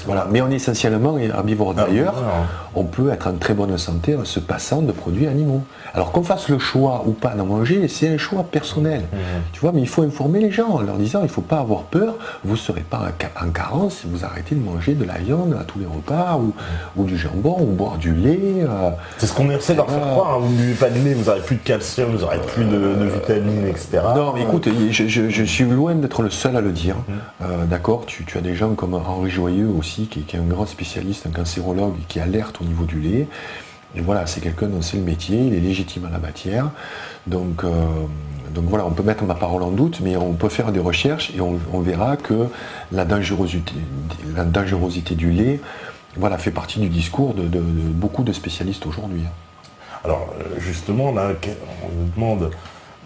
Voilà. Mais on est essentiellement herbivore. D'ailleurs, on peut être en très bonne santé en se passant de produits animaux. Alors qu'on fasse le choix ou pas d'en manger, c'est un choix personnel. Tu vois, mais il faut informer les gens en leur disant il ne faut pas avoir peur, vous ne serez pas en carence si vous arrêtez de manger de la viande à tous les repas ou du jambon ou boire du lait. C'est ce qu'on essaie de leur faire croire. Hein. Vous ne buvez pas de lait, vous n'aurez plus de calcium, vous n'aurez plus de vitamines, etc. Non, mais écoute, je suis loin d'être le seul à le dire. D'accord, tu as des gens comme Henri Joyeux aussi, qui est un grand spécialiste, un cancérologue, qui alerte au niveau du lait. Et voilà, c'est quelqu'un dont c'est le métier, il est légitime en la matière. Donc voilà, on peut mettre ma parole en doute, mais on peut faire des recherches et on verra que la dangerosité du lait, voilà, fait partie du discours de beaucoup de spécialistes aujourd'hui. Alors justement, là, on nous demande,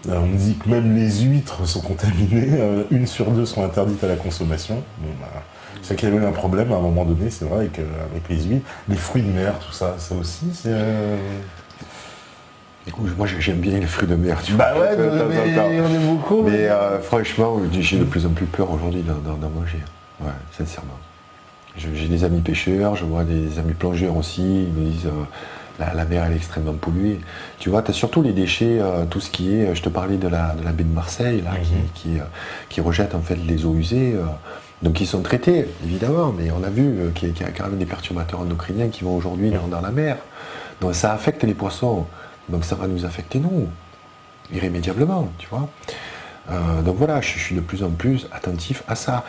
on nous dit que même les huîtres sont contaminées, 1 sur 2 sont interdites à la consommation. Bon, c'est qu'il y avait un problème à un moment donné, c'est vrai, avec les huîtres. Les fruits de mer, tout ça, ça aussi, c'est... Écoute, moi j'aime bien les fruits de mer, tu vois. Bah ouais, mais on est beaucoup. Mais franchement, j'ai de plus en plus peur aujourd'hui d'en manger. Ouais, sincèrement. J'ai des amis pêcheurs, je vois des amis plongeurs aussi, ils me disent la mer elle est extrêmement polluée. Tu vois, tu as surtout les déchets, tout ce qui est, je te parlais de la baie de Marseille, là, qui rejette en fait les eaux usées. Donc ils sont traités, évidemment, mais on a vu qu'il y a quand même des perturbateurs endocriniens qui vont aujourd'hui dans la mer. Donc ça affecte les poissons, donc ça va nous affecter nous, irrémédiablement, tu vois. Donc voilà, je suis de plus en plus attentif à ça.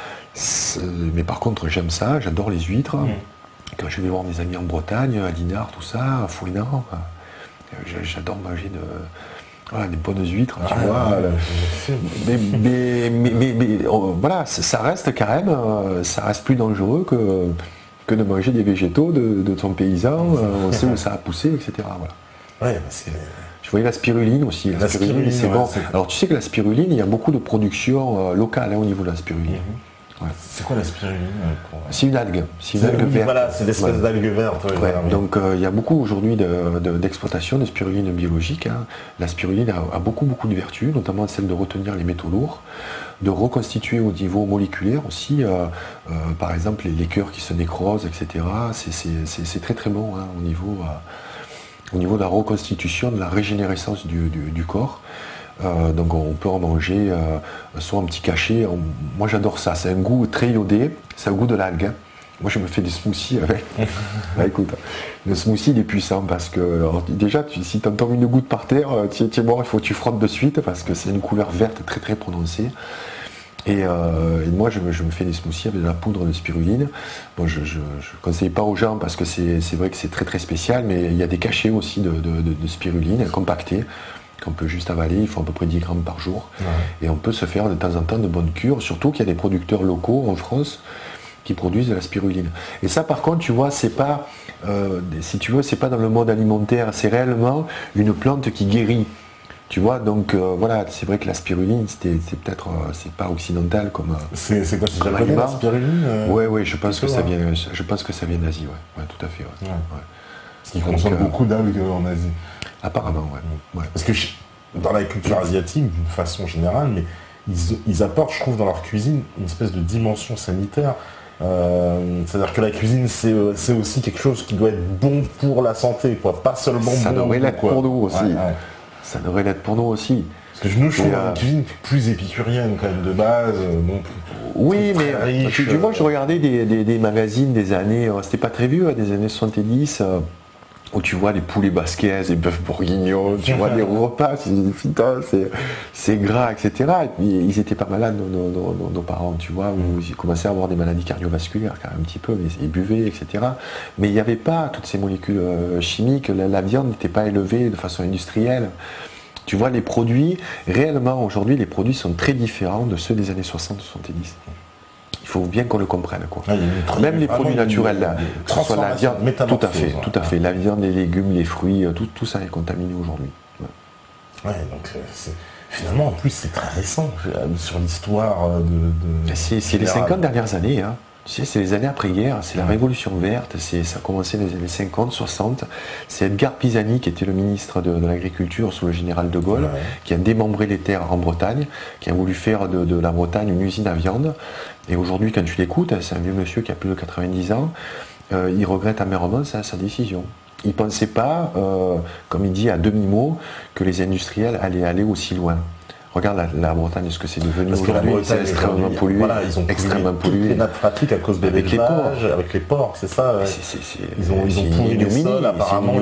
Mais par contre, j'aime ça, j'adore les huîtres. Quand je vais voir mes amis en Bretagne, à Dinard, tout ça, à Fouinard, j'adore manger des bonnes huîtres, tu vois. Mais voilà, ça reste quand même, ça reste plus dangereux que de manger des végétaux de ton paysan, on sait où ça a poussé, etc. Voilà. Ouais, c'est... Je voyais la spiruline aussi. La spiruline, c'est bon. Alors tu sais que la spiruline, il y a beaucoup de production locale au niveau de la spiruline. Ouais. C'est quoi la spiruline C'est une algue. C'est une algue verte. Voilà, c'est l'espèce d'algue verte. Donc il y a beaucoup aujourd'hui d'exploitation de spiruline biologique. Hein. La spiruline a beaucoup de vertus, notamment celle de retenir les métaux lourds, de reconstituer au niveau moléculaire aussi, par exemple les cœurs qui se nécrosent, etc. C'est très très bon hein, au niveau de la reconstitution, de la régénérescence du corps. Donc on peut en manger soit un petit cachet. Moi j'adore ça, c'est un goût très iodé, c'est un goût de l'algue. Hein. Moi je me fais des smoothies avec. Écoute, le smoothie il est puissant parce que alors, déjà si tu entends une goutte par terre, tu es mort, il faut que tu frottes de suite parce que c'est une couleur verte très très prononcée. Et moi je me fais des smoothies avec de la poudre de spiruline. Bon, je ne conseille pas aux gens parce que c'est vrai que c'est très très spécial, mais il y a des cachets aussi de spiruline compactés qu'on peut juste avaler, il faut à peu près 10 grammes par jour. Et on peut se faire de temps en temps de bonnes cures, surtout qu'il y a des producteurs locaux en France qui produisent de la spiruline. Et ça par contre, tu vois, c'est pas, si tu veux, c'est pas dans le mode alimentaire, c'est réellement une plante qui guérit. Tu vois, donc voilà, c'est vrai que la spiruline, c'est peut-être, c'est pas occidental comme. C'est quoi, c'est japonais la spiruline Ouais, je pense que ça vient d'Asie, ouais, tout à fait. Ouais. Parce qu'ils consomment beaucoup d'algues en Asie. Apparemment, ouais. Parce que dans la culture asiatique, d'une façon générale, mais ils apportent, je trouve, dans leur cuisine, une espèce de dimension sanitaire. C'est-à-dire que la cuisine, c'est aussi quelque chose qui doit être bon pour la santé, quoi. Pas seulement ça bon. Devrait l'être pour nous aussi. Ouais. Ça devrait l'être pour nous aussi. Parce que nous, je trouve une cuisine plus épicurienne, quand même, de base. Oui, mais riche, tu vois, je regardais des magazines des années, c'était pas très vieux, des années 70, où tu vois les poulets basquaises, les bœufs bourguignons, tu vois les repas, tu dis putain, c'est gras, etc. Et puis ils étaient pas malades, nos parents, tu vois, où ils commençaient à avoir des maladies cardiovasculaires, quand même un petit peu, mais ils buvaient, etc. Mais il n'y avait pas toutes ces molécules chimiques, la viande n'était pas élevée de façon industrielle. Tu vois, les produits, réellement aujourd'hui, les produits sont très différents de ceux des années 60-70. Il faut bien qu'on le comprenne, quoi. Même les produits naturels, là, que ce soit la viande, tout à fait. La viande, les légumes, les fruits, tout ça est contaminé aujourd'hui. Ouais, donc finalement, en plus, c'est très récent sur l'histoire de c'est les 50 dernières années, hein. Tu sais, c'est les années après-guerre, c'est la Révolution verte, ça a commencé dans les années 50, 60. C'est Edgar Pisani, qui était le ministre de l'Agriculture sous le général de Gaulle, qui a démembré les terres en Bretagne, qui a voulu faire de la Bretagne une usine à viande. Et aujourd'hui, quand tu l'écoutes, c'est un vieux monsieur qui a plus de 90 ans, il regrette amèrement sa décision. Il ne pensait pas, comme il dit à demi-mot, que les industriels allaient aller aussi loin. Regarde la Bretagne, ce que c'est devenu aujourd'hui, c'est extrêmement pollué. Voilà, ils ont extrêmement pollué. Les nappes phréatiques à cause de l'élevage, avec les porcs, c'est ça. Ils ont pourri les sols, apparemment.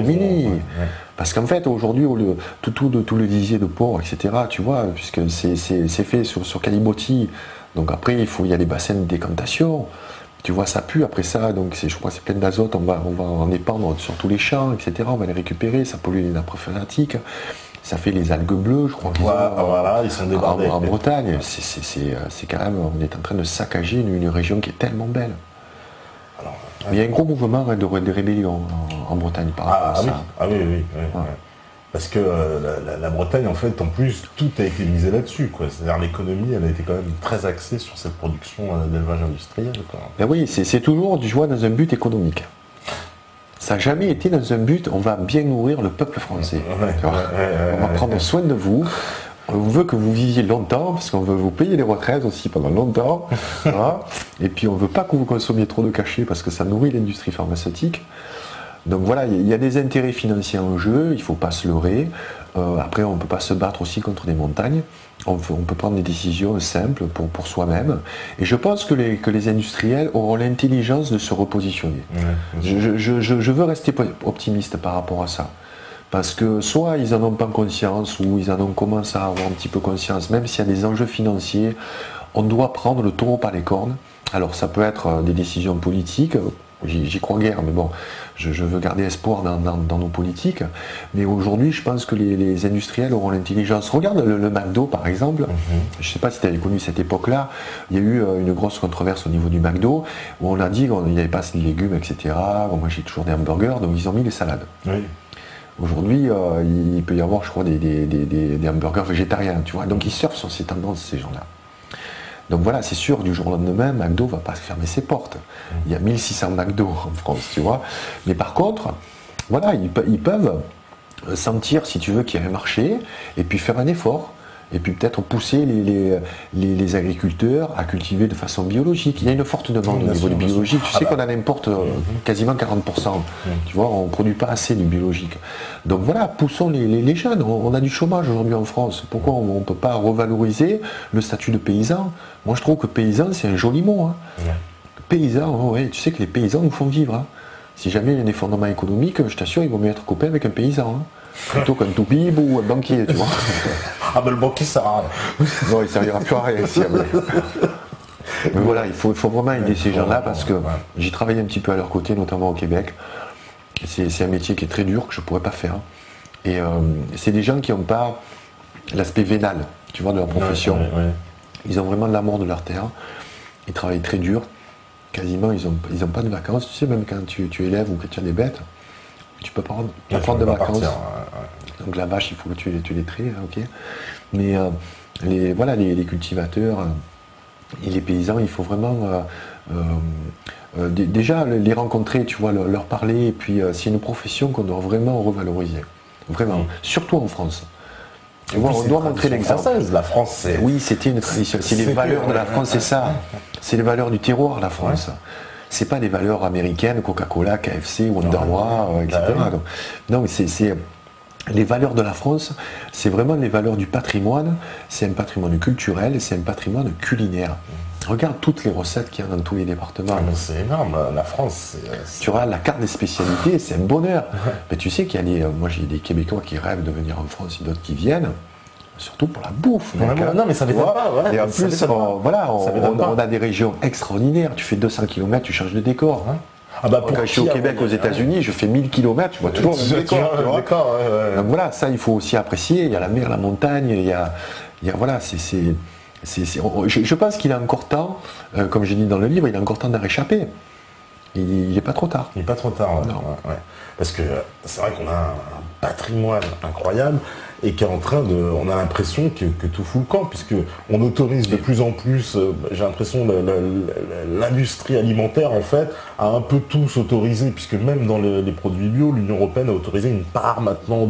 Parce qu'en fait, aujourd'hui, tout le lisier de porc, etc., tu vois, puisque c'est fait sur Calibotti, donc après, il y a des bassins de décantation. Tu vois, ça pue après ça, donc je crois que c'est plein d'azote, on va en épandre sur tous les champs, etc., on va les récupérer, ça pollue les nappes phréatiques. Ça fait les algues bleues, je crois qu'ils ils sont débordés. En Bretagne. C'est quand même, on est en train de saccager une région qui est tellement belle. Alors, il y a un gros mouvement de rébellion en Bretagne par rapport à ça. Oui. Parce que la Bretagne, en fait, en plus, tout a été misé là-dessus. C'est-à-dire l'économie, elle a été quand même très axée sur cette production d'élevage industriel. Ben oui, c'est toujours du joie dans un but économique. Ça n'a jamais été dans un but, on va bien nourrir le peuple français. On va prendre soin de vous. On veut que vous viviez longtemps, parce qu'on veut vous payer les retraites aussi pendant longtemps. Et puis on ne veut pas que vous consommiez trop de cachets, parce que ça nourrit l'industrie pharmaceutique. Donc voilà, il y a des intérêts financiers en jeu, il ne faut pas se leurrer. Après, on ne peut pas se battre aussi contre des montagnes. On peut prendre des décisions simples pour soi-même. Et je pense que les industriels auront l'intelligence de se repositionner. Je veux rester optimiste par rapport à ça. Parce que soit ils n'en ont pas conscience, ou ils en ont commencé à avoir un petit peu conscience, même s'il y a des enjeux financiers, on doit prendre le taureau par les cornes. Alors ça peut être des décisions politiques, j'y crois guère, mais bon, je veux garder espoir dans nos politiques. Mais aujourd'hui, je pense que les industriels auront l'intelligence. Regarde le McDo, par exemple. Je ne sais pas si tu avais connu cette époque-là. Il y a eu une grosse controverse au niveau du McDo, où on a dit qu'il n'y avait pas assez de légumes, etc. Bon, moi, j'ai toujours des hamburgers, donc ils ont mis les salades. Aujourd'hui, il peut y avoir, je crois, des hamburgers végétariens, tu vois. Donc ils surfent sur ces tendances, ces gens-là. Donc voilà, c'est sûr, du jour au lendemain, McDo ne va pas fermer ses portes. Il y a 1600 McDo en France, tu vois. Mais par contre, voilà, ils peuvent sentir, si tu veux, qu'il y a un marché, et puis faire un effort. Et puis peut-être pousser les agriculteurs à cultiver de façon biologique. Il y a une forte demande au niveau du biologique. Tu sais qu'on en importe quasiment 40%. Tu vois, on ne produit pas assez du biologique. Donc voilà, poussons les jeunes. On a du chômage aujourd'hui en France. Pourquoi on ne peut pas revaloriser le statut de paysan? Moi je trouve que paysan c'est un joli mot. Paysan, tu sais que les paysans nous font vivre. Si jamais il y a un effondrement économique, je t'assure, il vaut mieux être copain avec un paysan. Plutôt qu'un toubib ou un banquier, tu vois. Ah ben le banquier ça sert à rien. Non, il ne servira plus à rien ici. Mais voilà, il faut vraiment aider ces gens-là parce que j'ai travaillé un petit peu à leur côté, notamment au Québec. C'est un métier qui est très dur, que je ne pourrais pas faire. Et c'est des gens qui n'ont pas l'aspect vénal, tu vois, de leur profession. Ils ont vraiment de l'amour de leur terre. Ils travaillent très dur. Quasiment, ils n'ont pas de vacances. Tu sais, même quand tu élèves ou que tu as des bêtes, tu peux prendre de vacances. Donc la vache, il faut que tu les traies, ok. Mais les cultivateurs et les paysans, il faut vraiment déjà les rencontrer, tu vois, leur parler. Et puis c'est une profession qu'on doit vraiment revaloriser. Vraiment, surtout en France. Tu vois, on doit montrer l'exemple. La France, c'est... Oui, c'était une tradition. C'est les valeurs de la France, c'est ça. C'est les valeurs du terroir, la France. C'est pas les valeurs américaines, Coca-Cola, KFC, Wonderwa, etc. Donc, non, mais c'est les valeurs de la France, c'est vraiment les valeurs du patrimoine. C'est un patrimoine culturel, c'est un patrimoine culinaire. Regarde toutes les recettes qu'il y a dans tous les départements. C'est énorme, la France. Tu vois, la carte des spécialités, c'est un bonheur. Mais tu sais qu'il y a moi j'ai des Québécois qui rêvent de venir en France et d'autres qui viennent. Surtout pour la bouffe. Non, mais ça ne m'étonne pas. Et en plus, on a des régions extraordinaires. Tu fais 200 km, tu changes de décor. Quand je suis au Québec, aux États-Unis, je fais 1000 km, je vois toujours le décor. Donc voilà, ça il faut aussi apprécier. Il y a la mer, la montagne, il y a voilà, je pense qu'il est encore temps, comme j'ai dit dans le livre, il est encore temps d'en réchapper. il n'est pas trop tard. Il n'est pas trop tard, ouais. Non. Ouais. Parce que c'est vrai qu'on a un patrimoine incroyable et qui est en train de... On a l'impression que tout fout le camp, puisque on autorise de plus en plus, j'ai l'impression, l'industrie alimentaire, en fait, a un peu tout s'autoriser, puisque même dans les produits bio, l'Union européenne a autorisé une part maintenant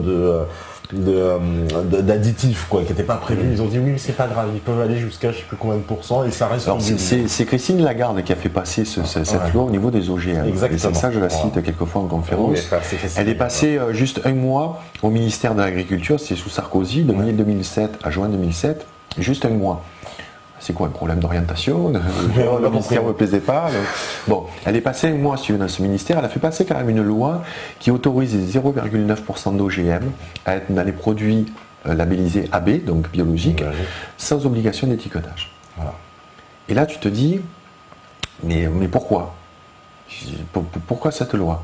d'additifs, quoi, qui n'étaient pas prévus. Ils ont dit oui, mais c'est pas grave, ils peuvent aller jusqu'à je sais plus combien de pourcents et ça reste. Alors c'est Christine Lagarde qui a fait passer cette loi au niveau des OGM. Exactement. Et c'est ça, je la cite quelquefois en conférence. Oui, elle est passée juste un mois au ministère de l'Agriculture, c'est sous Sarkozy, de mai 2007 à juin 2007, juste un mois. C'est quoi, un problème d'orientation? Le ministère ne me plaisait pas. Bon, elle est passée un mois dans ce ministère, elle a fait passer quand même une loi qui autorise 0,9% d'OGM à être dans les produits labellisés AB, donc biologiques, sans obligation d'étiquetage. Voilà. Et là, tu te dis, mais pourquoi? Pourquoi cette loi?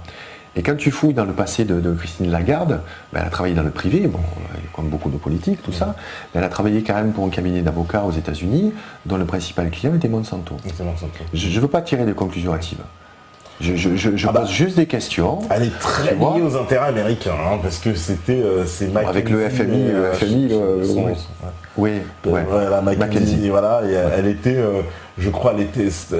Et quand tu fouilles dans le passé de Christine Lagarde, elle a travaillé dans le privé, bon, comme beaucoup de politiques, tout ça, mais elle a travaillé quand même pour un cabinet d'avocats aux États-Unis, dont le principal client était Monsanto. Je ne veux pas tirer des conclusions hâtives. Je pose juste des questions. Elle est très liée aux intérêts américains, hein, parce que c'était avec le FMI, la McKinsey, voilà, et elle était, je crois,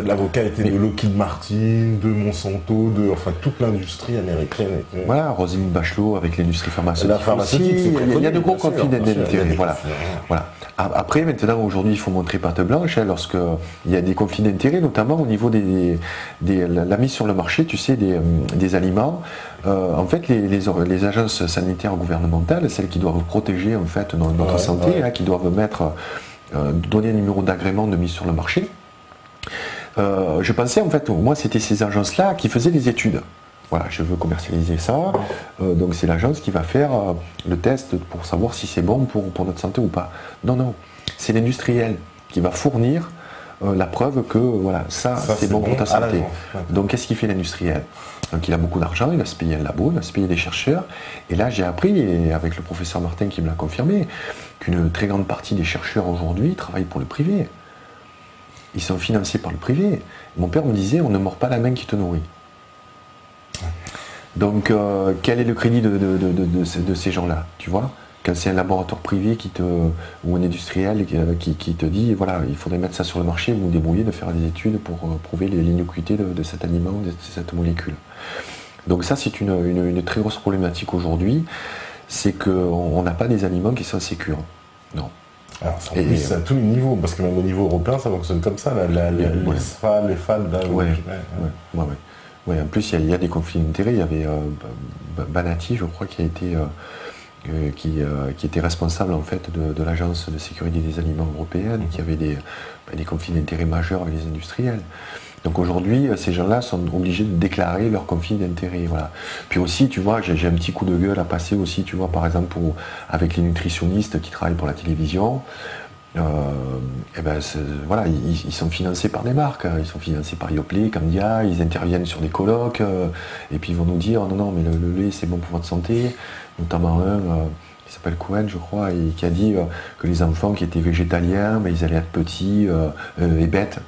l'avocat était de Lockheed Martin, de Monsanto, enfin toute l'industrie américaine. Voilà, Roselyne Bachelot avec l'industrie pharmaceutique. Il y a de gros conflits d'intérêts. Voilà. Après, maintenant, aujourd'hui, il faut montrer patte blanche, lorsqu'il y a des conflits d'intérêts, notamment au niveau de la mise sur le marché, tu sais, des aliments. En fait, les agences sanitaires gouvernementales, celles qui doivent protéger en fait notre santé, qui doivent donner un numéro d'agrément de mise sur le marché. Je pensais en fait, moi, c'était ces agences-là qui faisaient des études. Voilà, je veux commercialiser ça, donc c'est l'agence qui va faire le test pour savoir si c'est bon pour notre santé ou pas. Non, c'est l'industriel qui va fournir la preuve que voilà, ça c'est bon pour ta santé. Donc qu'est-ce qu'il fait l'industriel? Donc il a beaucoup d'argent, il va se payer un labo, il va se payer des chercheurs. Et là j'ai appris, et avec le professeur Martin qui me l'a confirmé, qu'une très grande partie des chercheurs aujourd'hui travaillent pour le privé. Ils sont financés par le privé. Mon père me disait, on ne mord pas la main qui te nourrit. Donc, quel est le crédit de ces gens-là, tu vois? Quand c'est un laboratoire privé ou un industriel qui te dit, voilà, il faudrait mettre ça sur le marché, vous vous débrouillez de faire des études pour prouver l'innocuité de cet aliment, de cette molécule. Donc ça, c'est une très grosse problématique aujourd'hui, c'est qu'on n'a pas des aliments qui sont sécures. Non. Alors, en plus, à tous les niveaux, parce que même au niveau européen, ça fonctionne comme ça, les FAD, Oui, en plus il y a des conflits d'intérêts. Il y avait Banati, je crois, qui était responsable en fait de l'agence de sécurité des aliments européenne, qui avait des conflits d'intérêts majeurs avec les industriels. Donc aujourd'hui, ces gens-là sont obligés de déclarer leurs conflits d'intérêts. Voilà. Puis aussi, tu vois, j'ai un petit coup de gueule à passer aussi, tu vois, par exemple avec les nutritionnistes qui travaillent pour la télévision. Voilà, ils sont financés par des marques, ils sont financés par Yoplait, Candia, ils interviennent sur des colloques, et puis ils vont nous dire non mais le lait c'est bon pour votre santé, notamment un qui s'appelle Cohen je crois, et qui a dit que les enfants qui étaient végétaliens, ils allaient être petits et bêtes,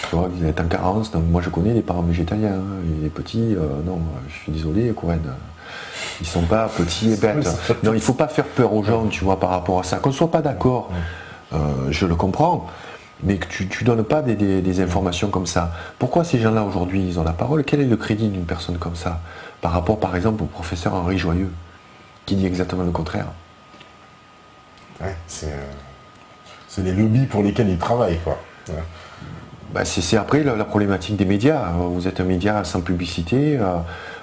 tu vois, ils allaient être en carence. Donc moi je connais des parents végétaliens, et les petits, non, je suis désolé Cohen. Ils sont pas petits et bêtes. Non, il faut pas faire peur aux gens, tu vois, par rapport à ça, qu'on soit pas d'accord. Je le comprends, mais que tu ne donnes pas des informations comme ça. Pourquoi ces gens-là aujourd'hui, ils ont la parole? Quel est le crédit d'une personne comme ça par rapport par exemple au professeur Henri Joyeux, qui dit exactement le contraire? Ouais, c'est les lobbies pour lesquels ils travaillent, quoi. Ouais. C'est après la problématique des médias. Vous êtes un média sans publicité,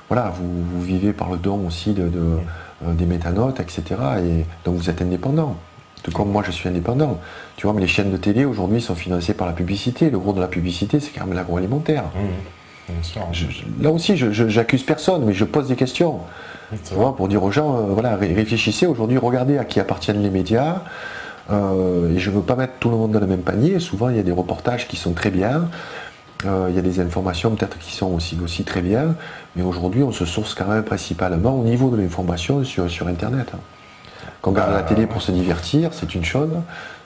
voilà, vous vivez par le don aussi des métanotes, etc. Et donc vous êtes indépendant. Tout comme moi je suis indépendant. Tu vois, mais les chaînes de télé aujourd'hui sont financées par la publicité. Le gros de la publicité, c'est quand même l'agroalimentaire. Bien sûr. Là aussi, j'accuse personne, mais je pose des questions. Tu vois, pour dire aux gens, voilà, réfléchissez aujourd'hui, regardez à qui appartiennent les médias. Et je ne veux pas mettre tout le monde dans le même panier. Souvent, il y a des reportages qui sont très bien. Il y a des informations peut-être qui sont aussi très bien. Mais aujourd'hui, on se source quand même principalement au niveau de l'information sur Internet. Quand on regarde la télé pour se divertir, c'est une chose,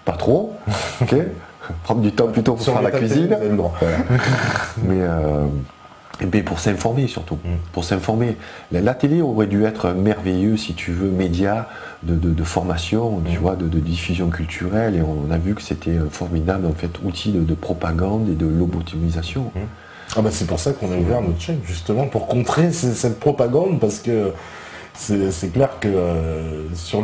pas trop, ok. Prendre du temps plutôt pour faire la cuisine. Mais Et bien pour s'informer surtout, pour s'informer. La télé aurait dû être un merveilleux, si tu veux, média de formation, tu vois, de diffusion culturelle, et on a vu que c'était un formidable en fait, outil de propagande et de lobotomisation. Ah bah c'est pour ça qu'on a ouvert notre chaîne, justement, pour contrer cette propagande, parce que c'est clair que sur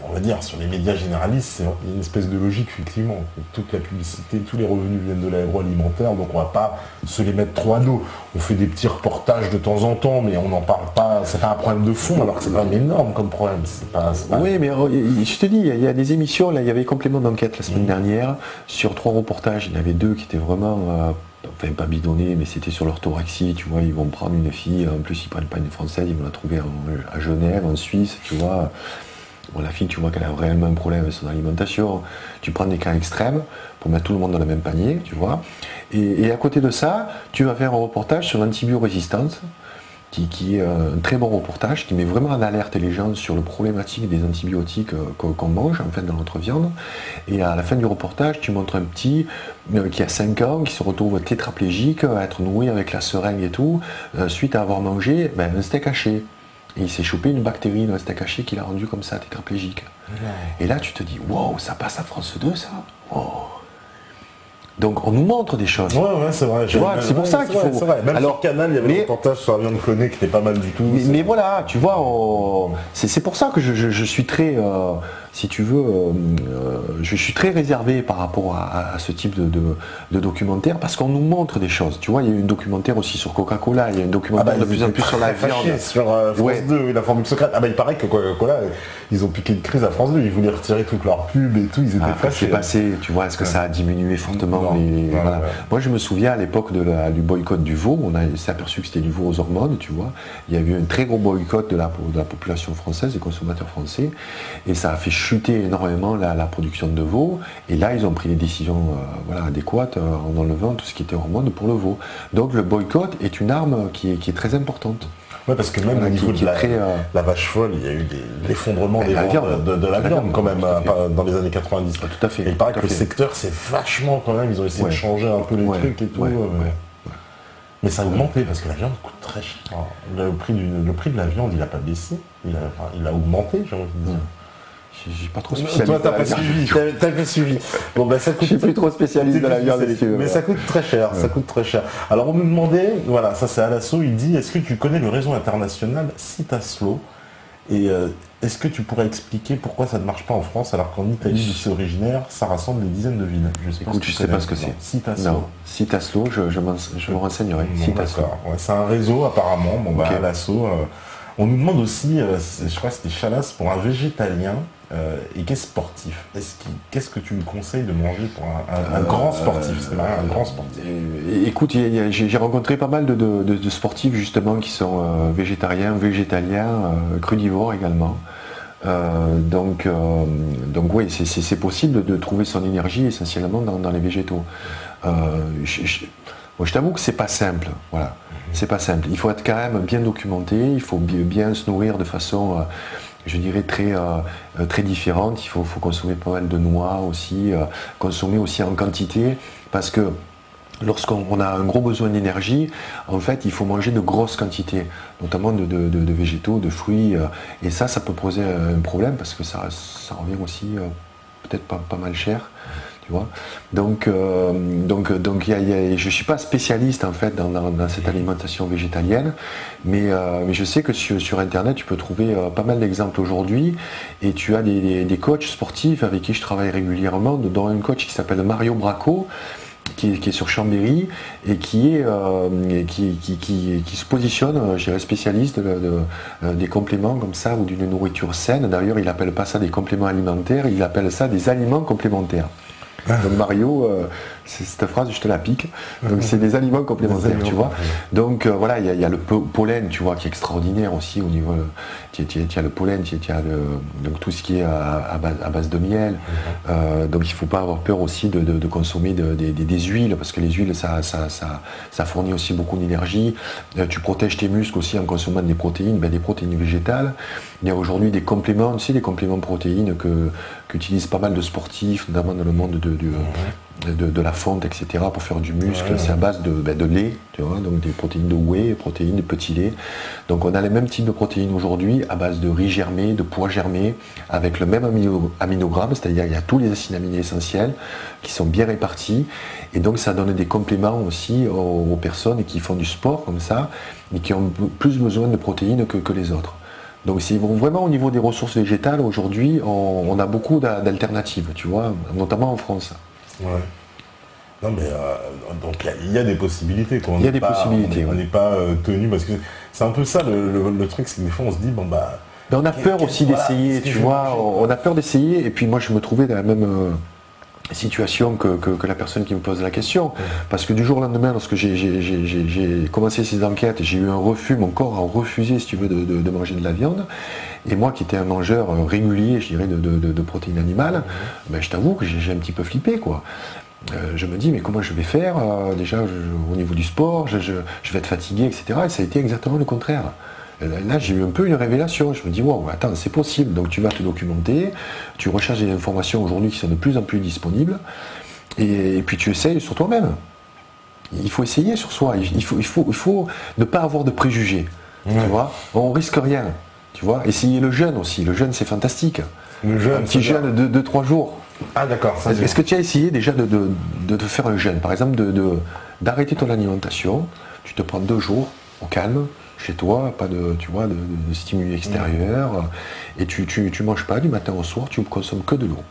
on va dire, sur les médias généralistes, c'est une espèce de logique, effectivement. Toute la publicité, tous les revenus viennent de l'agroalimentaire, donc on va pas se les mettre trop à dos. On fait des petits reportages de temps en temps, mais on n'en parle pas, c'est pas un problème de fond, alors que c'est quand même énorme comme problème. C'est pas... Oui, mais je te dis, il y a des émissions, là, il y avait Complément d'enquête la semaine dernière, sur 3 reportages, il y en avait 2 qui étaient vraiment... enfin pas bidonnés, mais c'était sur l'orthorexie, tu vois, ils vont prendre une fille, en plus ils prennent pas une française, ils vont la trouver à Genève, en Suisse, tu vois. Bon, la fille, tu vois qu'elle a réellement un problème avec son alimentation. Tu prends des cas extrêmes pour mettre tout le monde dans le même panier, tu vois. Et à côté de ça, tu vas faire un reportage sur l'antibiorésistance, qui est un très bon reportage, qui met vraiment en alerte les gens sur le problématique des antibiotiques qu'on mange en fait dans notre viande. Et à la fin du reportage, tu montres un petit qui a 5 ans, qui se retrouve tétraplégique, à être nourri avec la seringue et tout, suite à avoir mangé un steak haché. Et il s'est chopé une bactérie dans un steak haché qui l'a rendu comme ça tétraplégique. Et là tu te dis, wow, ça passe à France 2 ça. Oh. Donc on nous montre des choses. Ouais, c'est vrai. C'est pour ça qu'il faut... C'est vrai. Même sur Canal, il y avait un reportage sur la viande clonée qui n'était pas mal du tout. Mais voilà, tu vois, c'est pour ça que je suis très, si tu veux, je suis très réservé par rapport à ce type de documentaire, parce qu'on nous montre des choses. Tu vois, il y a eu un documentaire aussi sur Coca-Cola, il y a un documentaire de plus en plus sur la viande. Sur France 2, la formule secrète. Ah bah il paraît que Coca-Cola, ils ont piqué une crise à France 2, ils voulaient retirer toute leur pub et tout, ils étaient fâchés. C'est passé, tu vois, est-ce que ça a diminué fortement voilà. Moi je me souviens à l'époque du boycott du veau, on s'est aperçu que c'était du veau aux hormones, tu vois. Il y a eu un très gros boycott de la population française, des consommateurs français, et ça a fait chuter énormément la production de veau, et là ils ont pris les décisions adéquates en enlevant tout ce qui était hormones pour le veau. Donc le boycott est une arme qui est très importante. Ouais, parce que même au niveau de la vache folle, il y a eu l'effondrement des ventes de la viande quand même dans les années 90. Ah, tout à fait. Et il paraît que le secteur c'est vachement quand même, ils ont essayé de changer un peu les trucs et tout. Mais ça a augmenté parce que la viande coûte très cher. Le prix de la viande il n'a pas baissé, il a augmenté, j'ai envie de dire. J'ai pas trop spécialisé. Toi, t'as pas suivi. Bon, ben, ça coûte. Je suis plus trop spécialiste de la viande. Mais ça coûte très cher. Ça coûte très cher. Alors, on nous demandait, voilà, ça c'est Alasso, il dit, est-ce que tu connais le réseau international Citaslo ? Et est-ce que tu pourrais expliquer pourquoi ça ne marche pas en France alors qu'en Italie, d'où c'est originaire, ça rassemble des dizaines de villes ? Écoute, je sais pas ce que c'est. Citaslo. Non, Citaslo, je me renseignerai. D'accord. Ouais, c'est un réseau apparemment. Bon, bah, Alasso. On nous demande aussi, je crois que c'était Chalas, pour un végétalien et qui est sportif. Qu'est-ce que tu me conseilles de manger pour un grand sportif ? C'est un grand sportif. Écoute, j'ai rencontré pas mal de sportifs justement qui sont végétariens, végétaliens, crudivores également. Donc oui, c'est possible de trouver son énergie essentiellement dans les végétaux. Moi, je t'avoue que c'est pas simple, voilà. C'est pas simple. Il faut être quand même bien documenté, il faut bien se nourrir de façon, je dirais, très différente. Il faut consommer pas mal de noix aussi, consommer aussi en quantité, parce que lorsqu'on a un gros besoin d'énergie, en fait, il faut manger de grosses quantités, notamment de végétaux, de fruits, et ça peut poser un problème, parce que ça revient aussi peut-être pas mal cher. Tu vois, donc je suis pas spécialiste en fait dans cette alimentation végétalienne, mais je sais que sur internet tu peux trouver pas mal d'exemples aujourd'hui, et tu as des coachs sportifs avec qui je travaille régulièrement, dont un coach qui s'appelle Mario Bracco, qui est sur Chambéry et qui se positionne, je dirais, spécialiste des compléments comme ça, ou d'une nourriture saine. D'ailleurs, il n'appelle pas ça des compléments alimentaires, il appelle ça des aliments complémentaires. Donc Mario, cette phrase je te la pique. Donc c'est des aliments complémentaires, tu vois. Donc voilà, il y a le pollen, tu vois, qui est extraordinaire aussi au niveau. Tu as le pollen, tu as donc tout ce qui est à base de miel. Donc il ne faut pas avoir peur aussi de consommer des huiles, parce que les huiles ça fournit aussi beaucoup d'énergie. Tu protèges tes muscles aussi en consommant des protéines végétales. Il y a aujourd'hui des compléments, tu sais, des compléments protéines qu'utilisent pas mal de sportifs, notamment dans le monde de la fonte, etc. pour faire du muscle, c'est à base de lait, tu vois, donc des protéines de whey, protéines de petits laits. Donc on a les mêmes types de protéines aujourd'hui à base de riz germé, de pois germé, avec le même aminogramme, c'est-à-dire il y a tous les acides aminés essentiels qui sont bien répartis, et donc ça donne des compléments aussi aux personnes qui font du sport comme ça, et qui ont plus besoin de protéines que les autres. Donc c'est vraiment au niveau des ressources végétales, aujourd'hui, on a beaucoup d'alternatives, tu vois, notamment en France. Ouais. Non mais donc il y a des possibilités. Il y a des possibilités. On n'est pas tenu parce que c'est un peu ça le truc, c'est que des fois on se dit bon bah. Mais on a peur aussi d'essayer, tu vois. On a peur d'essayer. Et puis moi je me trouvais dans la même situation que la personne qui me pose la question. Parce que du jour au lendemain, lorsque j'ai commencé ces enquêtes, j'ai eu un refus, mon corps a refusé, si tu veux, de manger de la viande. Et moi qui étais un mangeur régulier, je dirais, de protéines animales, ben, je t'avoue que j'ai un petit peu flippé, quoi. Je me dis, mais comment je vais faire déjà au niveau du sport, je vais être fatigué, etc. Et ça a été exactement le contraire. Là, j'ai eu un peu une révélation. Je me dis, wow, attends, c'est possible. Donc, tu vas te documenter, tu recherches des informations aujourd'hui qui sont de plus en plus disponibles, et puis tu essayes sur toi-même. Il faut essayer sur soi. Il faut ne pas avoir de préjugés. Tu vois, on risque rien. Tu vois, essayer le jeûne aussi. Le jeûne, c'est fantastique. Le jeûne, un petit jeûne de 3 jours. Ah d'accord. Est-ce que tu as essayé déjà de faire un jeûne? Par exemple, d'arrêter ton alimentation. Tu te prends 2 jours au calme, chez toi, pas de stimuli extérieurs, et tu manges pas du matin au soir, tu ne consommes que de l'eau.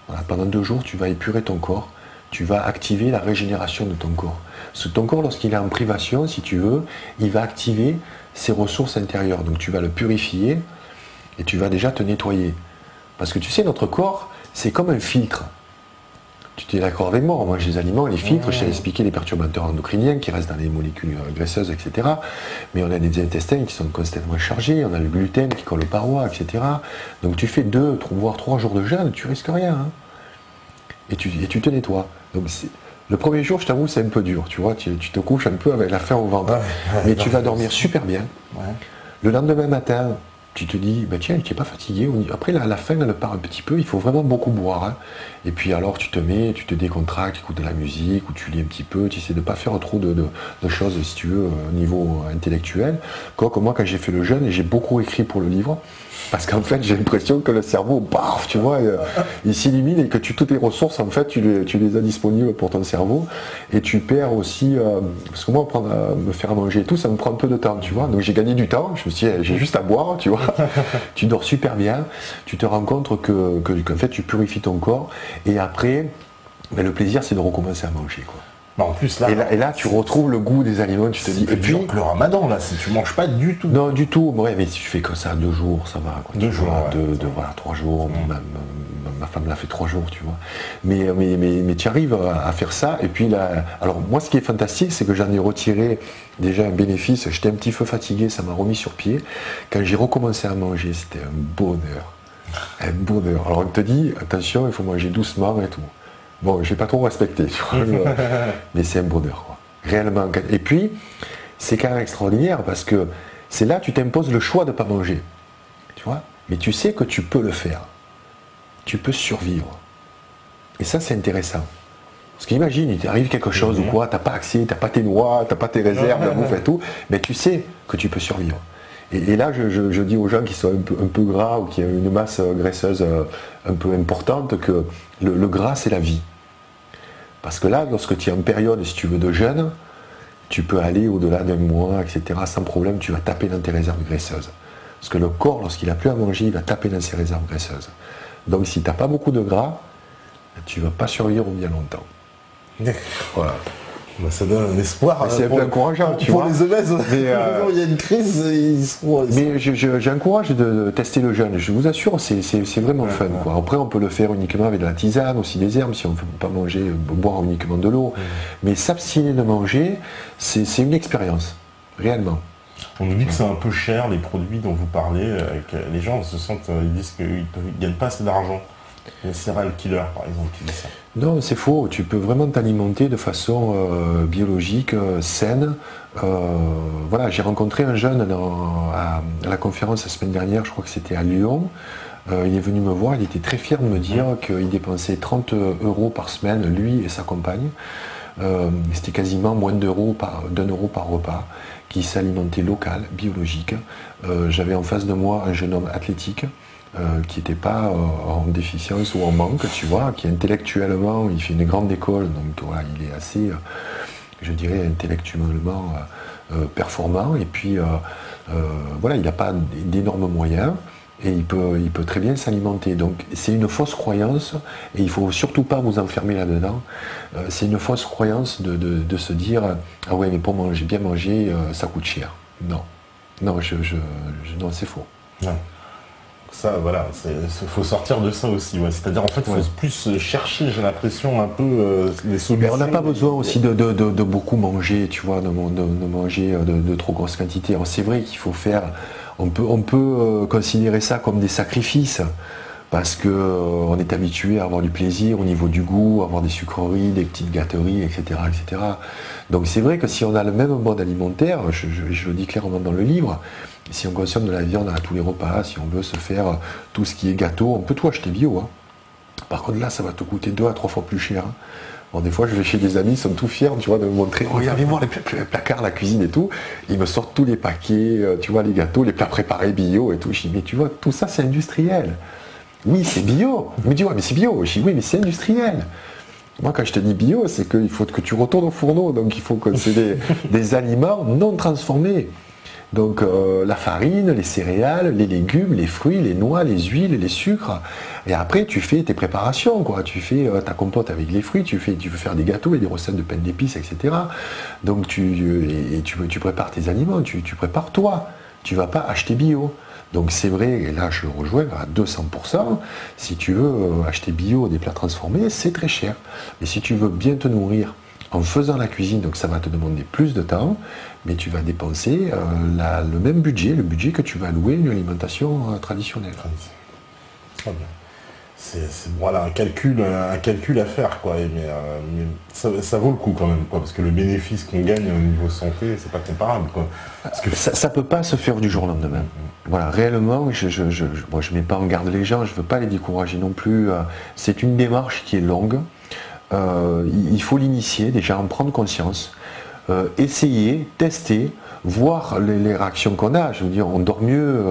Voilà, pendant 2 jours, tu vas épurer ton corps, tu vas activer la régénération de ton corps. Parce que ton corps, lorsqu'il est en privation, si tu veux, il va activer ses ressources intérieures. Donc tu vas le purifier et tu vas déjà te nettoyer. Parce que tu sais, notre corps, c'est comme un filtre. Tu es d'accord avec moi, on mange des aliments, les filtres, je t'ai expliqué les perturbateurs endocriniens qui restent dans les molécules graisseuses, etc. Mais on a des intestins qui sont constamment chargés, on a le gluten qui colle aux parois, etc. Donc tu fais 2, voire 3 jours de jeûne, tu risques rien. Hein. Et tu te nettoies. Donc le premier jour, je t'avoue, c'est un peu dur, tu vois, tu te couches un peu avec la faim au ventre. Mais tu vas dormir super bien. Ouais. Le lendemain matin, tu te dis, bah tiens, tu n'es pas fatigué. Après, la faim, elle part un petit peu, il faut vraiment beaucoup boire. Hein. Et puis alors, tu te décontractes, tu écoutes de la musique, ou tu lis un petit peu, tu essaies de ne pas faire trop de choses, si tu veux, au niveau intellectuel. Quoique moi, quand j'ai fait le jeûne, j'ai beaucoup écrit pour le livre, parce qu'en fait, j'ai l'impression que le cerveau, paf, tu vois, il s'illumine et que toutes les ressources, en fait, tu les as disponibles pour ton cerveau. Et tu perds aussi, parce que moi, me faire à manger et tout, ça me prend un peu de temps, tu vois. Donc j'ai gagné du temps, je me suis dit, j'ai juste à boire, tu vois. Tu dors super bien, tu te rends compte qu'en fait, tu purifies ton corps. Et après, ben, le plaisir, c'est de recommencer à manger, quoi. En plus, là, et là, tu retrouves le goût des aliments, tu te dis. Et puis le ramadan, là, si tu manges pas du tout. Non, du tout. Ouais, mais si tu fais que ça 2 jours, ça va. Quoi. 2 jours. Voilà, 3 jours. Ma femme l'a fait 3 jours, tu vois. Mais tu arrives à faire ça. Et puis là, alors moi, ce qui est fantastique, c'est que j'en ai retiré déjà un bénéfice. J'étais un petit peu fatigué, ça m'a remis sur pied. Quand j'ai recommencé à manger, c'était un bonheur. Un bonheur. Alors on te dit, attention, il faut manger doucement et tout. Bon, je n'ai pas trop respecté, tu vois, mais c'est un bonheur, quoi. Réellement. Et puis, c'est quand même extraordinaire parce que c'est là que tu t'imposes le choix de ne pas manger. Tu vois, mais tu sais que tu peux le faire. Tu peux survivre. Et ça, c'est intéressant. Parce qu'imagine, il t'arrive quelque chose ou quoi, tu n'as pas accès, tu n'as pas tes noix, tu n'as pas tes réserves, la bouffe et tout, mais tu sais que tu peux survivre. Et là, je dis aux gens qui sont un peu gras ou qui ont une masse graisseuse un peu importante que le gras, c'est la vie. Parce que là, lorsque tu es en période, si tu veux, de jeûne, tu peux aller au-delà d'un mois, etc. Sans problème, tu vas taper dans tes réserves graisseuses. Parce que le corps, lorsqu'il n'a plus à manger, il va taper dans ses réserves graisseuses. Donc si tu n'as pas beaucoup de gras, tu ne vas pas survivre bien longtemps. Voilà. Bah, ça donne un espoir. C'est un peu encourageant, tu vois. Pour les obèses, il y a une crise, ils seront... Mais j'encourage de tester le jeûne. Je vous assure, c'est vraiment fun, quoi. Après, on peut le faire uniquement avec de la tisane, aussi des herbes, si on ne peut pas manger, boire uniquement de l'eau. Mais s'abstiner de manger, c'est une expérience, réellement. On nous dit que c'est un peu cher, les produits dont vous parlez. Les gens se sentent, ils disent qu'ils ne gagnent pas assez d'argent. Le serial killer, par exemple, qui dit ça. Non, c'est faux. Tu peux vraiment t'alimenter de façon biologique, saine. Voilà, j'ai rencontré un jeune à la conférence la semaine dernière, je crois que c'était à Lyon. il est venu me voir, il était très fier de me dire qu'il dépensait 30 € par semaine, lui et sa compagne. C'était quasiment moins d'€1 par repas, qui s'alimentait local, biologique. J'avais en face de moi un jeune homme athlétique, qui n'était pas en déficience ou en manque, tu vois, qui intellectuellement, il fait une grande école, donc voilà, il est assez, je dirais, intellectuellement performant, et puis voilà, il n'a pas d'énormes moyens, et il peut très bien s'alimenter. Donc c'est une fausse croyance, et il ne faut surtout pas vous enfermer là-dedans. C'est une fausse croyance de se dire « Ah ouais, mais pour manger, bien manger, ça coûte cher ». Non, non, non, c'est faux. Ouais. Ça, voilà, il faut sortir de ça aussi. Ouais. C'est-à-dire, en fait, il faut plus chercher, j'ai l'impression, un peu les solutions. Mais on n'a pas besoin aussi de beaucoup manger, tu vois, de manger de trop grosses quantités. C'est vrai qu'il faut faire, on peut considérer ça comme des sacrifices, parce qu'on est habitué à avoir du plaisir au niveau du goût, à avoir des sucreries, des petites gâteries, etc. etc. Donc c'est vrai que si on a le même mode alimentaire, je le dis clairement dans le livre, si on consomme de la viande à tous les repas, si on veut se faire tout ce qui est gâteau, on peut tout acheter bio. Hein. Par contre là, ça va te coûter 2 à 3 fois plus cher. Hein. Bon, des fois, je vais chez des amis, ils sont tout fiers, tu vois, de me montrer, regardez-moi les placards, la cuisine et tout. Ils me sortent tous les paquets, tu vois, les gâteaux, les plats préparés bio et tout. Je dis, mais tu vois, tout ça, c'est industriel. Oui, c'est bio. Il me dit, ouais, mais c'est bio. Je dis, oui, mais c'est industriel. Moi, quand je te dis bio, c'est qu'il faut que tu retournes au fourneau. Donc, il faut que c'est des aliments non transformés. Donc, la farine, les céréales, les légumes, les fruits, les noix, les huiles, les sucres. Et après, tu fais tes préparations, quoi. Tu fais ta compote avec les fruits, tu veux faire des gâteaux et des recettes de pain d'épices, etc. Donc, tu prépares tes aliments, tu prépares toi. Tu ne vas pas acheter bio. Donc c'est vrai, et là je le rejoins à 200%, si tu veux acheter bio des plats transformés, c'est très cher. Mais si tu veux bien te nourrir en faisant la cuisine, donc ça va te demander plus de temps, mais tu vas dépenser le même budget, le budget que tu vas allouer à une alimentation traditionnelle. Très bien. C'est voilà, un calcul à faire, quoi. Mais ça vaut le coup quand même, quoi, parce que le bénéfice qu'on gagne au niveau santé, c'est pas comparable, quoi. Parce que ça peut pas se faire du jour au lendemain. Voilà, réellement, je mets pas en garde les gens, je veux pas les décourager non plus. C'est une démarche qui est longue. Il faut l'initier, déjà en prendre conscience, essayer, tester, voir les réactions qu'on a. Je veux dire, on dort mieux,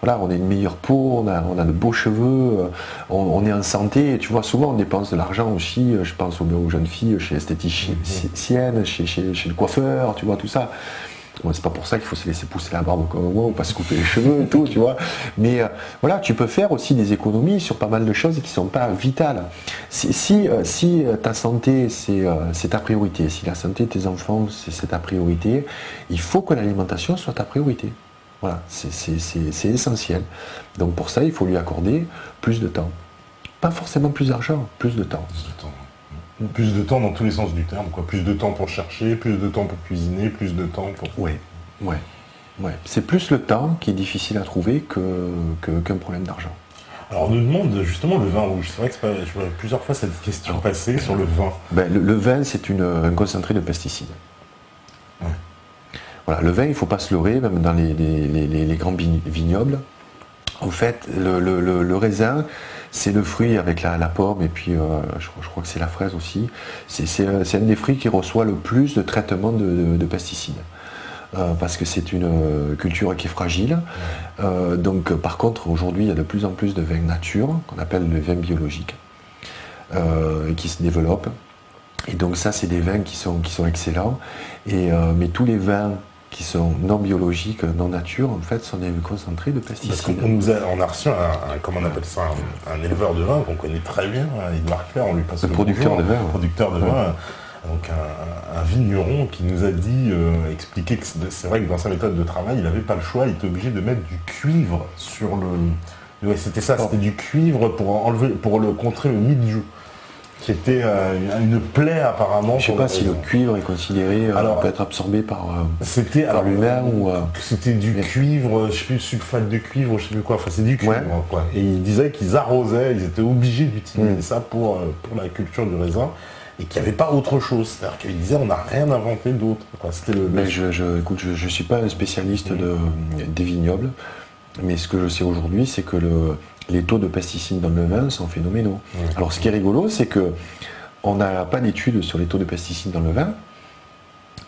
voilà, on a une meilleure peau, on a de beaux cheveux, on est en santé. Et tu vois, souvent on dépense de l'argent aussi, je pense aux jeunes filles, chez l'esthéticienne, chez le coiffeur, tu vois, tout ça. Bon, c'est pas pour ça qu'il faut se laisser pousser la barbe comme moi ou pas se couper les cheveux et tout, tu vois. Mais voilà, tu peux faire aussi des économies sur pas mal de choses qui ne sont pas vitales. Si ta santé, c'est ta priorité, si la santé de tes enfants, c'est ta priorité, il faut que l'alimentation soit ta priorité. Voilà, c'est essentiel. Donc pour ça, il faut lui accorder plus de temps. Pas forcément plus d'argent, plus de temps. Plus de temps dans tous les sens du terme, quoi. Plus de temps pour chercher, plus de temps pour cuisiner, plus de temps pour... Ouais. C'est plus le temps qui est difficile à trouver qu'un problème d'argent. Alors on nous demande justement le vin rouge. C'est vrai que je vois plusieurs fois cette question passer sur le vin. Ben, le vin, c'est un concentré de pesticides. Ouais. Voilà, le vin, il ne faut pas se leurrer, même dans les grands vignobles. En fait, le raisin, c'est le fruit avec la pomme et puis je crois que c'est la fraise aussi. C'est un des fruits qui reçoit le plus de traitement de pesticides. Parce que c'est une culture qui est fragile. Donc par contre, aujourd'hui, il y a de plus en plus de vins nature, qu'on appelle le vin biologique, qui se développent. Et donc ça, c'est des vins qui sont excellents. Mais tous les vins qui sont non biologiques, non nature, en fait, sont des concentrés de pesticides. Parce qu'on a reçu comment on appelle ça, un éleveur de vin qu'on connaît très bien, Edouard Claire, on lui passe le producteur de vin. Producteur de vin, donc un vigneron qui nous a dit, expliqué que c'est vrai que dans sa méthode de travail, il n'avait pas le choix, il était obligé de mettre du cuivre sur le... Ouais, c'était ça, c'était du cuivre pour contrer le mildiou. Qui était une plaie apparemment. Je ne sais pas si le cuivre est considéré, peut être absorbé par l'humain ou... C'était du cuivre, je ne sais plus, sulfate de cuivre, je ne sais plus quoi, enfin c'est du cuivre, quoi. Et ils disaient qu'ils arrosaient, ils étaient obligés d'utiliser ça pour la culture du raisin, et qu'il n'y avait pas autre chose. C'est-à-dire qu'ils disaient on n'a rien inventé d'autre. Mais écoute, je ne suis pas un spécialiste des vignobles, mais ce que je sais aujourd'hui, c'est que les taux de pesticides dans le vin sont phénoménaux. Alors ce qui est rigolo, c'est que on n'a pas d'études sur les taux de pesticides dans le vin.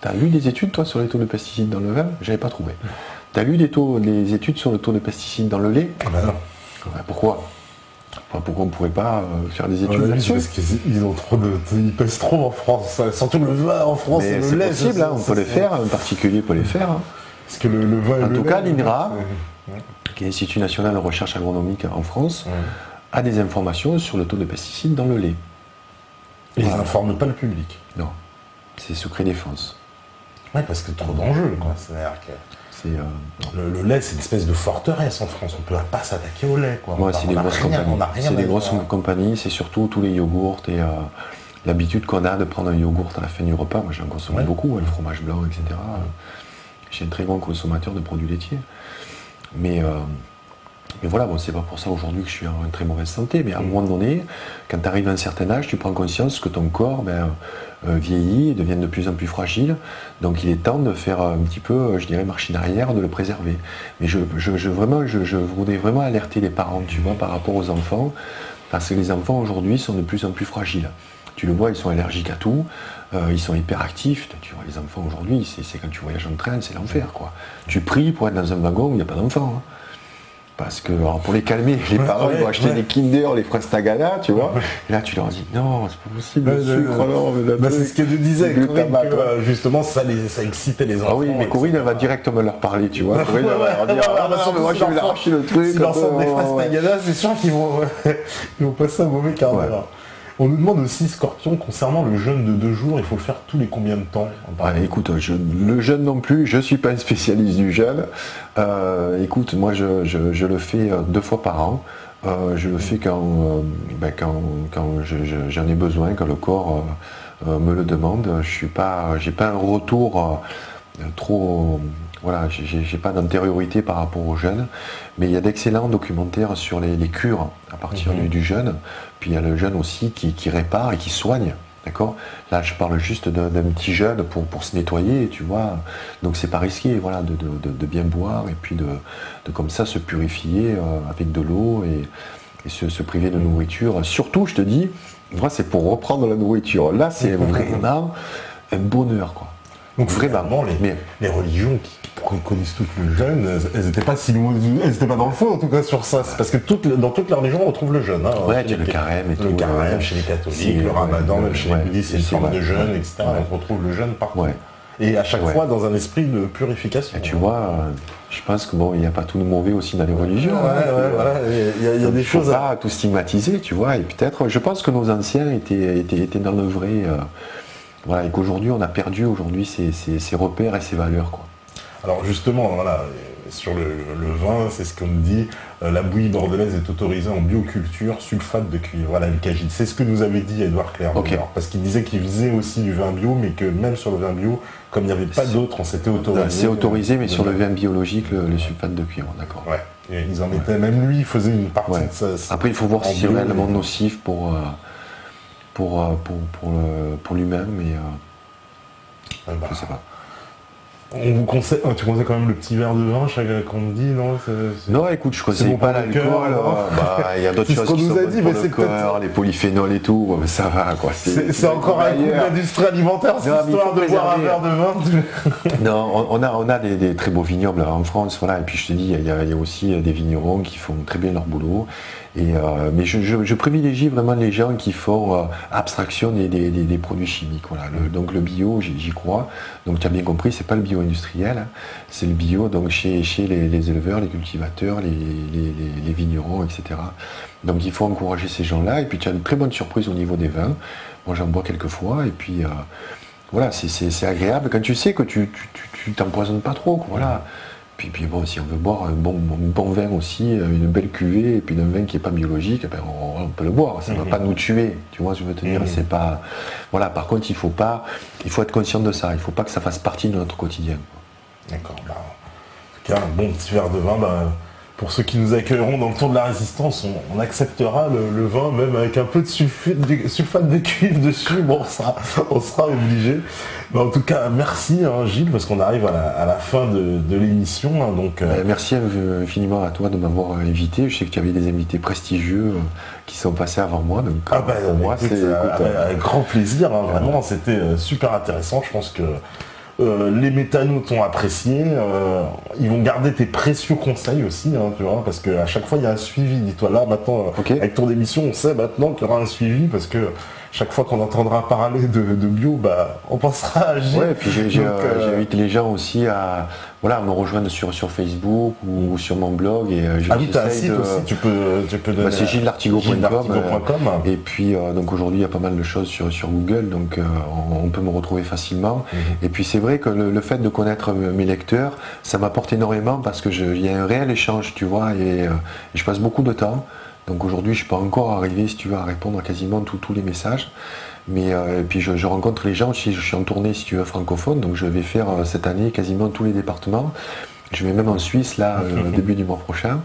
Tu as lu des études, toi, sur les taux de pesticides dans le vin? J'avais pas trouvé. Tu as lu des études sur le taux de pesticides dans le lait? Non. Pourquoi? Pourquoi on ne pourrait pas faire des études là-dessus? Parce ils pèsent trop en France. Surtout le vin en France et le lait. C'est possible, on peut les faire, un particulier peut les faire. Parce que le vin en tout cas, l'INRA, qui est l'Institut National de Recherche Agronomique en France, a des informations sur le taux de pesticides dans le lait. Ils n'informent pas le public. Non, c'est secret défense. Oui, parce que trop d'enjeux, quoi. C'est-à-dire que le lait, c'est une espèce de forteresse en France. On ne peut pas s'attaquer au lait, quoi. Ouais, c'est des grosses compagnies. C'est des grosses compagnies, c'est surtout tous les yogourts et l'habitude qu'on a de prendre un yogourt à la fin du repas. Moi, j'en consomme beaucoup, le fromage blanc, etc. Je suis un très grand consommateur de produits laitiers. Mais voilà, bon, c'est pas pour ça aujourd'hui que je suis en très mauvaise santé, mais à un moment donné, quand tu arrives à un certain âge, tu prends conscience que ton corps vieillit et devient de plus en plus fragile. Donc il est temps de faire un petit peu, je dirais, machine arrière, de le préserver. Mais je voudrais vraiment alerter les parents, tu vois, par rapport aux enfants, parce que les enfants aujourd'hui sont de plus en plus fragiles. Tu le vois, ils sont allergiques à tout, ils sont hyperactifs. Tu vois, les enfants aujourd'hui, c'est quand tu voyages en train, c'est l'enfer, quoi. Tu pries pour être dans un wagon où il n'y a pas d'enfants. Hein. Parce que, alors pour les calmer, les parents vont acheter des Kinder, les fraises Tagada, tu vois. Et là, tu leur dis, non, c'est pas possible, le sucre, non. C'est ce que je disais, que justement, ça excitait les enfants. Ah oui, mais Corinne, elle va directement leur parler, tu vois. Corinne, elle va leur dire, moi, je vais leur arracher le truc. Si leur sortent des fraises Tagada, c'est sûr qu'ils vont passer un mauvais quart d'heure. On nous demande aussi, Scorpion, concernant le jeûne de 2 jours, il faut le faire tous les combien de temps? Écoute, le jeûne non plus, je ne suis pas un spécialiste du jeûne. Écoute, moi je le fais 2 fois par an. Je le fais quand j'en ai besoin, quand le corps me le demande. J'ai pas un retour trop... Voilà, j'ai pas d'antériorité par rapport au jeûne, mais il y a d'excellents documentaires sur les cures à partir du jeûne. Puis il y a le jeûne aussi qui répare et qui soigne, d'accord? Là, je parle juste d'un petit jeûne pour se nettoyer, tu vois. Donc c'est pas risqué, voilà, de bien boire et puis de comme ça se purifier avec de l'eau et se priver de nourriture. Surtout, je te dis, moi, c'est pour reprendre la nourriture. Là, c'est vraiment un bonheur, quoi. Donc vraiment, les religions qui connaissent toutes le jeûne, elles n'étaient pas si loin, elles n'étaient pas dans le fond en tout cas sur ça. C'est parce que dans toutes les religions on retrouve le jeûne. Ouais, il y a le carême et tout. Le carême chez les catholiques, le ramadan, même chez les bouddhistes, c'est une forme de jeûne, etc. On retrouve le jeûne partout. Ouais. Et à chaque fois dans un esprit de purification. Et tu vois, je pense que bon, il n'y a pas tout de mauvais aussi dans les religions. Voilà. Il y a des choses à tout stigmatiser, tu vois. Et peut-être, je pense que nos anciens étaient dans le vrai. Voilà, et qu'aujourd'hui on a perdu ces repères et ces valeurs, quoi. Alors justement, voilà, sur le vin, c'est ce qu'on me dit, la bouillie bordelaise est autorisée en bioculture, sulfate de cuivre, voilà, le cagide. C'est ce que nous avait dit Édouard Clair, parce qu'il disait qu'il faisait aussi du vin bio, mais que même sur le vin bio, comme il n'y avait pas d'autre, on s'était autorisé. C'est autorisé, mais sur le vin biologique, le sulfate de cuivre, d'accord. Ouais, et ils en mettaient, même lui, il faisait une partie de ça. Après, il faut voir si c'est réellement nocif pour l'humain, mais je sais pas. On vous conseille, tu conseilles quand même le petit verre de vin qu'on me dit, non? Non, écoute, je conseille pas l'alcool. Il y a d'autres choses qui sont bonnes pour le cœur, les polyphénols et tout, mais ça va, quoi. C'est encore un coup d'industrie alimentaire, cette histoire de boire un verre de vin. Non, on a des très beaux vignobles en France, voilà. Et puis je te dis, il y a aussi des vignerons qui font très bien leur boulot. Mais je privilégie vraiment les gens qui font abstraction des produits chimiques. Voilà. Donc le bio, j'y crois. Donc tu as bien compris, c'est pas le bio industriel, hein. C'est le bio donc chez les éleveurs, les cultivateurs, les vignerons, etc. Donc il faut encourager ces gens-là. Et puis tu as une très bonne surprise au niveau des vins. Moi j'en bois quelques fois et puis voilà, c'est agréable quand tu sais que tu t'empoisonnes pas trop, quoi, voilà. Puis bon, si on veut boire un bon vin aussi, une belle cuvée, et puis d'un vin qui n'est pas biologique, ben on peut le boire, ça ne va pas nous tuer, tu vois, je veux te dire, c'est pas... Voilà, par contre, il faut être conscient de ça, il ne faut pas que ça fasse partie de notre quotidien. D'accord, en tout cas, un bon petit verre de vin, pour ceux qui nous accueilleront dans le tour de la résistance, on acceptera le vin, même avec un peu de sulfate de cuivre dessus, bon, on sera obligé. Mais en tout cas, merci Gilles, parce qu'on arrive à la fin de l'émission. Donc, merci infiniment à toi de m'avoir invité. Je sais que tu avais des invités prestigieux qui sont passés avant moi. Donc, pour moi, c'est avec grand plaisir. Vraiment, c'était super intéressant. Je pense que les métanotes ont apprécié, ils vont garder tes précieux conseils aussi, tu vois, parce qu'à chaque fois il y a un suivi. Dis-toi là maintenant, avec ton émission, on sait maintenant qu'il y aura un suivi, parce que chaque fois qu'on entendra parler de bio, on pensera à Gilles. Ouais, et puis j'invite les gens aussi à me rejoindre sur Facebook ou sur mon blog. Et tu as un site aussi, tu peux donner. C'est gileslartigot.com. Et puis donc aujourd'hui il y a pas mal de choses sur Google, donc on peut me retrouver facilement. Et puis c'est vrai que le fait de connaître mes lecteurs, ça m'apporte énormément, parce que il y a un réel échange, tu vois, et je passe beaucoup de temps. Donc aujourd'hui, je ne suis pas encore arrivé, si tu veux, à répondre à quasiment tous les messages. Mais puis je rencontre les gens, je suis en tournée, si tu veux, francophone, donc je vais faire cette année quasiment tous les départements. Je vais même en Suisse, là, début du mois prochain.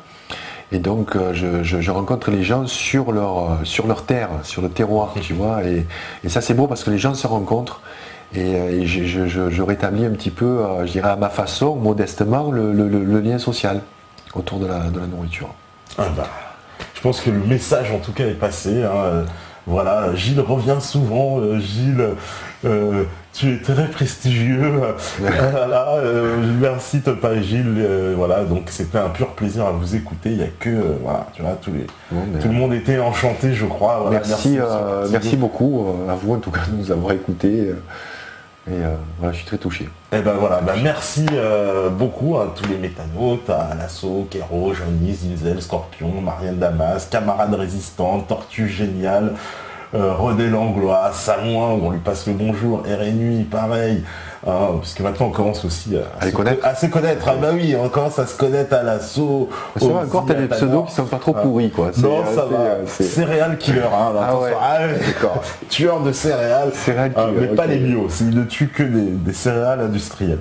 Et donc je rencontre les gens sur leur terre, sur le terroir, tu vois. Et ça, c'est beau, parce que les gens se rencontrent. Et je rétablis un petit peu, je dirais à ma façon, modestement, le lien social autour de la nourriture. Je pense que le message en tout cas est passé. Voilà, Gilles revient souvent. Gilles, tu es très prestigieux. Voilà, merci pas Gilles. Voilà, donc c'était un pur plaisir à vous écouter. Il n'y a que tu vois, tout le monde était enchanté, je crois. Voilà, merci beaucoup à vous en tout cas de nous avoir écoutés. Et je suis très touché. Et merci beaucoup à tous les métanotes, à Lasso, Kero, Johnny, Zinzel, Scorpion, Marianne Damas, Camarade Résistant, Tortue Géniale, Rodé Langlois, Samoin, on lui passe le bonjour, RNUI, pareil, parce que maintenant on commence aussi à se connaître. On commence à se connaître à Lasso. C'est vrai, encore t'as des pseudos qui sont pas trop pourris, quoi. Non, ça va. Céréales Killer, d'accord. Tueur de céréales, mais pas les bio, il ne tue que des céréales industrielles.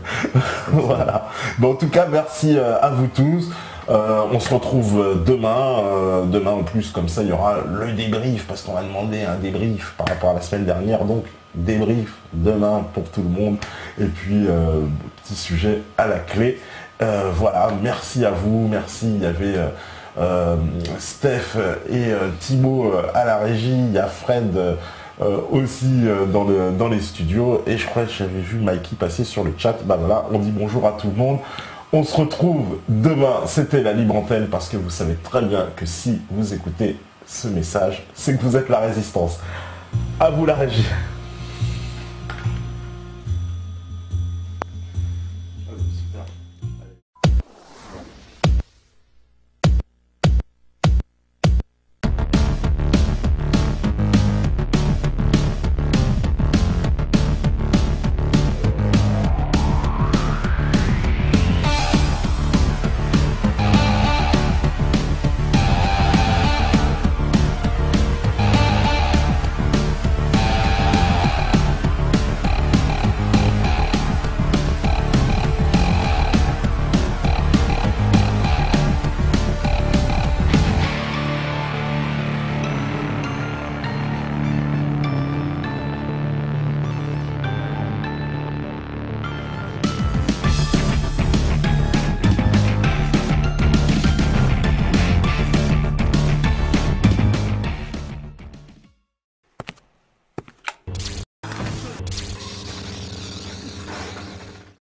Voilà. En tout cas, merci à vous tous. On se retrouve demain. Demain en plus, comme ça, il y aura le débrief, parce qu'on a demandé un débrief par rapport à la semaine dernière. Donc, débrief demain pour tout le monde. Et puis, petit sujet à la clé. Voilà, merci à vous. Merci, il y avait Steph et Thibaut à la régie. Il y a Fred aussi dans les studios. Et je crois que j'avais vu Mikey passer sur le chat. Voilà, on dit bonjour à tout le monde. On se retrouve demain, c'était la Libre Antenne, parce que vous savez très bien que si vous écoutez ce message, c'est que vous êtes la résistance. À vous la régie.